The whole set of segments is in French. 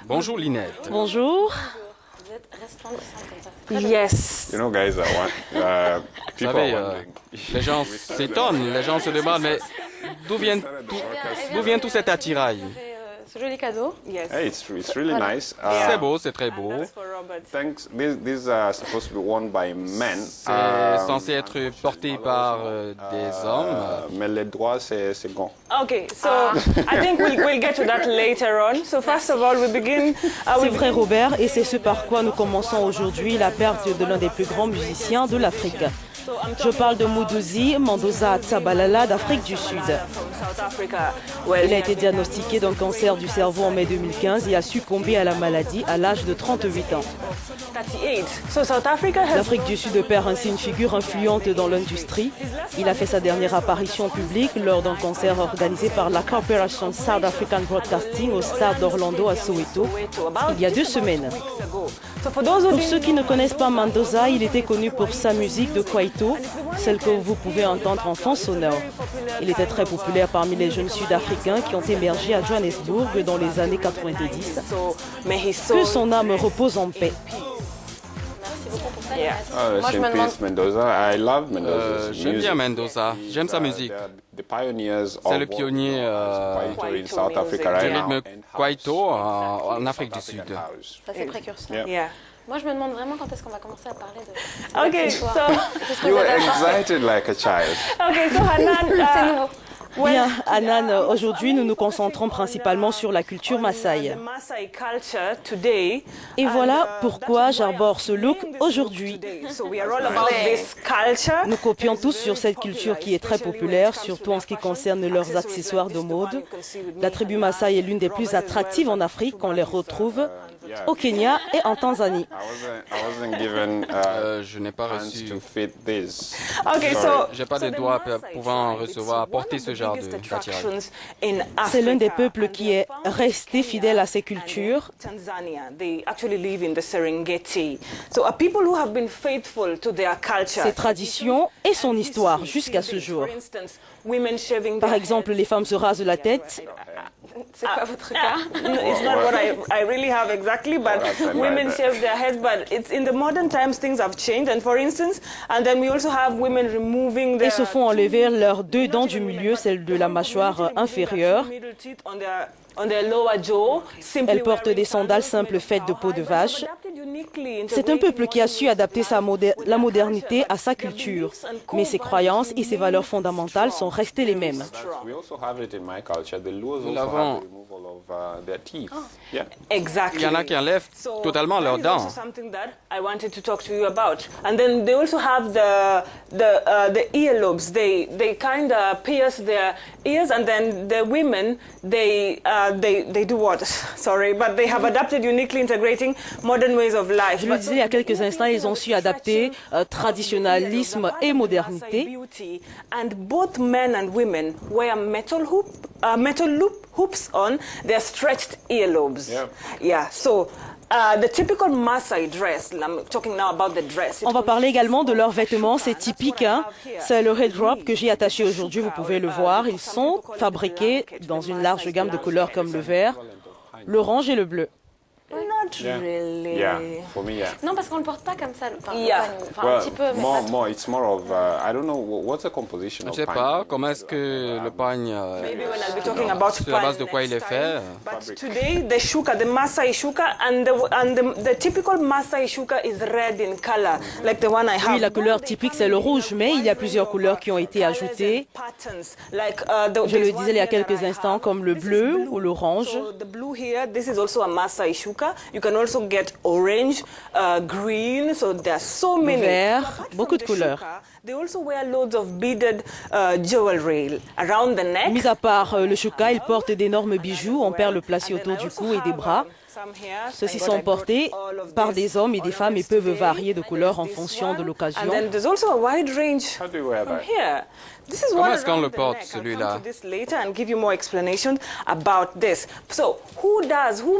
Bonjour Linette. Bonjour. Vous êtes resplendissante comme ça. Yes. You know, guys, Vous people savez, are wondering. les gens s'étonnent, les gens se demandent, mais d'où vient tout cet attirail? Ce joli cadeau. Yes. Hey, it's really nice. C'est beau, c'est très beau. Thanks. These are supposed to be worn by men. C'est censé être porté par des hommes. Mais les droits, c'est gants. Okay, so I think we'll get to that later on. So first of all, we begin. C'est vrai, Robert, et c'est ce par quoi nous commençons aujourd'hui la perte de l'un des plus grands musiciens de l'Afrique. Je parle de Mduzi Mandoza Tshabalala d'Afrique du Sud. Il a été diagnostiqué d'un cancer du cerveau en mai 2015 et a succombé à la maladie à l'âge de 38 ans. L'Afrique du Sud perd ainsi une figure influente dans l'industrie. Il a fait sa dernière apparition publique lors d'un concert organisé par la Corporation South African Broadcasting au stade d'Orlando à Soweto il y a 2 semaines. Pour ceux qui ne connaissent pas Mandoza, il était connu pour sa musique de kwaito, celle que vous pouvez entendre en fond sonore. Il était très populaire parmi les jeunes Sud-Africains qui ont émergé à Johannesburg dans les années 90. Que son âme repose en paix. Merci beaucoup pour ça. Yeah. Oh, Moi, je me demande. Mendoza. I love Mendoza's J'aime music. bien Mendoza, j'aime sa musique. The pioneers C'est of le pionnier Kwaito in South Africa du right now. rythme kwaito en Afrique du Sud. Ça c'est précurseur. Yeah. Yeah. Moi je me demande vraiment quand est-ce qu'on va commencer à parler de. Okay, cette so histoire. Qu'est-ce que You vous were avez à penser? excited like a child. okay, so Hanan, C'est nouveau. Bien, Anan, aujourd'hui nous nous concentrons principalement sur la culture Maasai. Et voilà pourquoi j'arbore ce look aujourd'hui. Nous copions tous sur cette culture qui est très populaire, surtout en ce qui concerne leurs accessoires de mode. La tribu Maasai est l'une des plus attractives en Afrique. On les retrouve au Kenya et en Tanzanie. I wasn't given Je n'ai pas hands reçu, to fit this. Okay, so j'ai pas de doigts pouvant recevoir, porter ce genre d'attirage. C'est l'un des peuples qui est resté fidèle à ses cultures. Tanzania, they actually live in the Serengeti. So are people who have been faithful to their culture. Ses traditions et son histoire jusqu'à ce jour. For instance, women shaving Par their exemple, les femmes se rasent la tête. C'est quoi votre cas? It's not what I really have exactly, but women shave their heads. But it's in the modern times things have changed. And for instance, and then we also have women removing Et their se font enlever leurs 2 dents du milieu, celle de la mâchoire inférieure. middle teeth on their lower jaw. Simply Elles portent wearing des sandales sandals simples faites de peau de vache. adapted uniquely into C'est un peuple qui a su adapter la modernité à sa culture. Mais ses croyances et ses valeurs fondamentales sont restées les mêmes. We also have it in my culture. The Luos also l'avons. have the removal of their teeth. Yeah. Exactly. Il y en a qui enlèvent So totalement that leurs is dents. also something that I wanted to talk to you about. And then they also have the earlobes. They kind of pierce their ears, and then the women they do what? Sorry, but they have adapted uniquely integrating modern ways of life. Je le disais il y a quelques instants, ils ont su adapter traditionnalisme et modernité. And both men and women wear metal hoops on their stretched earlobes. Yeah. Yeah. So. The typical Maasai dress, I'm talking now about the dress. On va parler également de leurs vêtements, c'est typique. Hein. C'est le head wrap que j'ai attaché aujourd'hui, vous pouvez le voir. Ils sont fabriqués dans une large gamme de couleurs comme le vert, l'orange et le bleu. Not Yeah. really. Yeah. For me, yeah. Non parce qu'on le porte pas comme ça. Enfin, Yeah. enfin, un petit peu, mais pas trop. more. It's more of I don't know what's the composition Je ne of sais pine. pas comment est-ce que le pagne, Maybe when I'll be talking about sur la base de pine quoi il est next fait. time. But today, the shuka, the Maasai shuka, and the typical Maasai shuka is red in color, like the one I have. Oui, la couleur typique c'est le rouge, mais il y a plusieurs couleurs qui ont été ajoutées. Je le disais il y a quelques instants, comme le bleu ou l'orange. So the blue here, this is also a Maasai shuka. You can also get orange, green. So there are so many. Vert, Apart from beaucoup de the couleurs. shuka, they also wear loads of beaded jewelry around the neck. Mis à part le chouka, ils portent d'énormes bijoux en perles placés autour du cou et des bras. Ceux-ci sont portés par des hommes et des femmes et peuvent varier de couleur en fonction de l'occasion. How do you wear that? Comment est-ce qu'on le porte, celui-là? And give you more explanation about this. So, who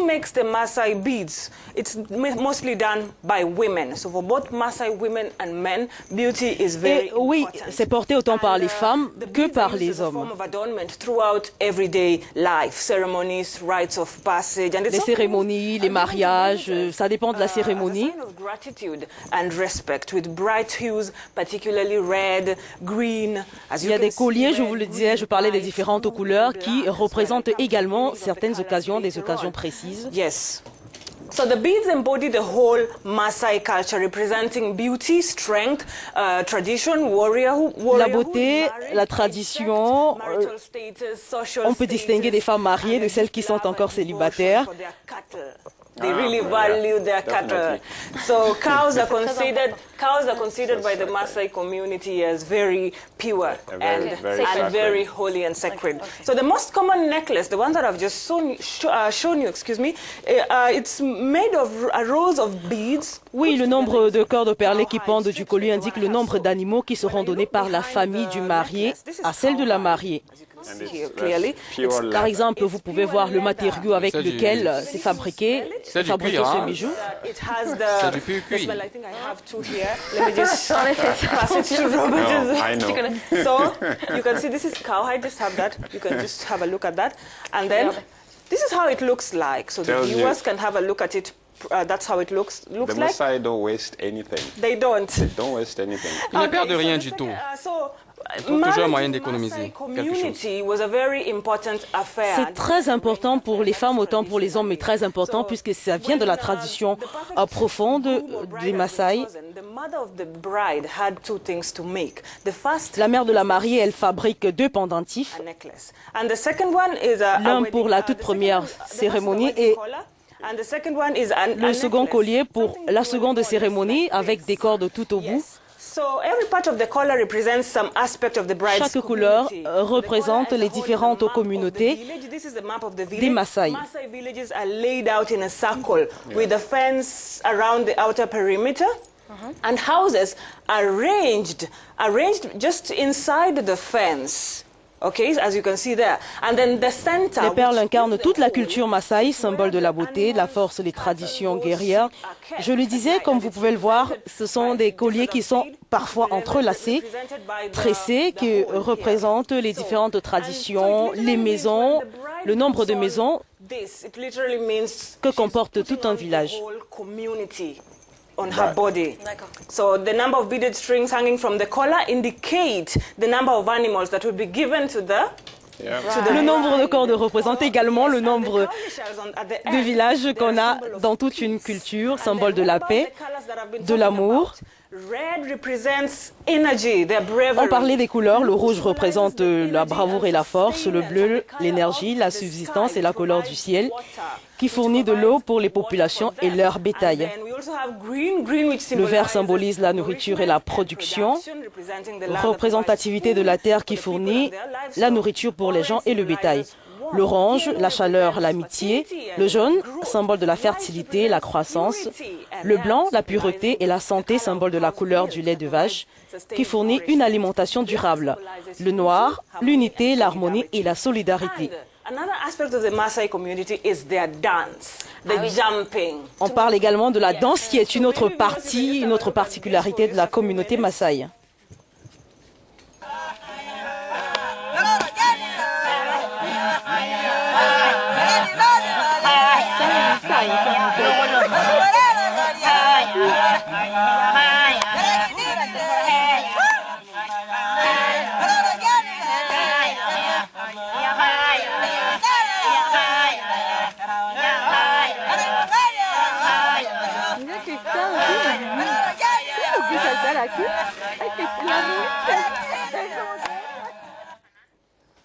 makes the Maasai beads? It's mostly done by women. So, for both Maasai women and men, beauty is very Et oui, important. c'est porté autant par les femmes que par les hommes. Form of adornment throughout everyday life, ceremonies, rites of passage, and it's Les cérémonies, les mariages, ça dépend de la cérémonie. a sign of gratitude and respect with bright hues, particularly red, green. Il y a des colliers, je vous le disais, je parlais des différentes couleurs qui représentent également certaines occasions, des occasions précises. Yes. So the beads embody the whole Maasai culture, representing beauty, strength, tradition, La beauté, la tradition, on peut distinguer des femmes mariées de celles qui sont encore célibataires. They really value their cattle. So cows are considered by the Maasai community as very pure and very holy and sacred. So the most common necklace, the one that I've just shown you, it's made of rows of beads. Oui, le nombre de cordes de perlés qui pendent du collier indique le nombre d'animaux qui seront donnés par la famille du marié à celle de la mariée. Par exemple, vous pouvez voir le matériau avec lequel c'est fabriqué ce bijou. C'est du cuir. So you can see this is cowhide. Just have that. You can just have a look at that, and then this is how it looks like. So the viewers can have a look at it. That's how it looks The like. Maasai don't waste anything. They don't. They don't waste anything. Ils ne perdent rien du tout. Toujours moyen d'économiser quelque chose. C'est très important pour les femmes autant pour les hommes, mais très important puisque ça vient de la tradition profonde des Maasai. La mère de la mariée, elle fabrique deux pendentifs, l'un pour la toute première cérémonie et le second collier pour la seconde cérémonie avec des cordes tout au bout. Chaque couleur représente les différentes communautés des Maasai. And houses arranged just inside the fence. Okay, as you can see there. And then the center, les perles incarnent toute la culture Maasai, symbole de la beauté, de la force, des traditions guerrières. Je le disais, comme vous pouvez le voir, ce sont des colliers qui sont parfois entrelacés, tressés, qui représentent les différentes traditions, les maisons, le nombre de maisons que comporte tout un village. On her body. So the number of beaded strings hanging from the collar indicate the number of animals that will be given to the Le nombre de cordes représente également le nombre de villages qu'on a dans toute une culture, symbole de la paix, de l'amour. On parlait des couleurs, le rouge représente la bravoure et la force, le bleu, l'énergie, la subsistance et la couleur du ciel, qui fournit de l'eau pour les populations et leur bétail. Le vert symbolise la nourriture et la production, représentativité de la terre qui fournit la nourriture pour les gens et le bétail. L'orange, la chaleur, l'amitié. Le jaune, symbole de la fertilité, la croissance. Le blanc, la pureté et la santé, symbole de la couleur du lait de vache, qui fournit une alimentation durable. Le noir, l'unité, l'harmonie et la solidarité. On parle également de la danse qui est une autre partie, une autre particularité de la communauté Maasai.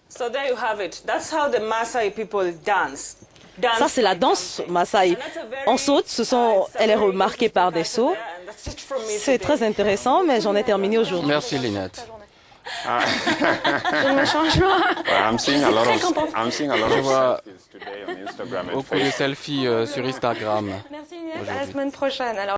So there you have it. That's how the Maasai people dance. Ça, c'est la danse Maasai. On saute, elle est remarquée par des sauts. C'est très intéressant, mais j'en ai terminé aujourd'hui. Merci, Lynette. Je ne me change pas. Well, I'm seeing a lot Très of contente. I'm seeing a lot Je of vois selfies today on Instagram and beaucoup de Facebook. selfies sur Instagram. Merci Inès, à la Aujourd'hui. semaine prochaine. Alors,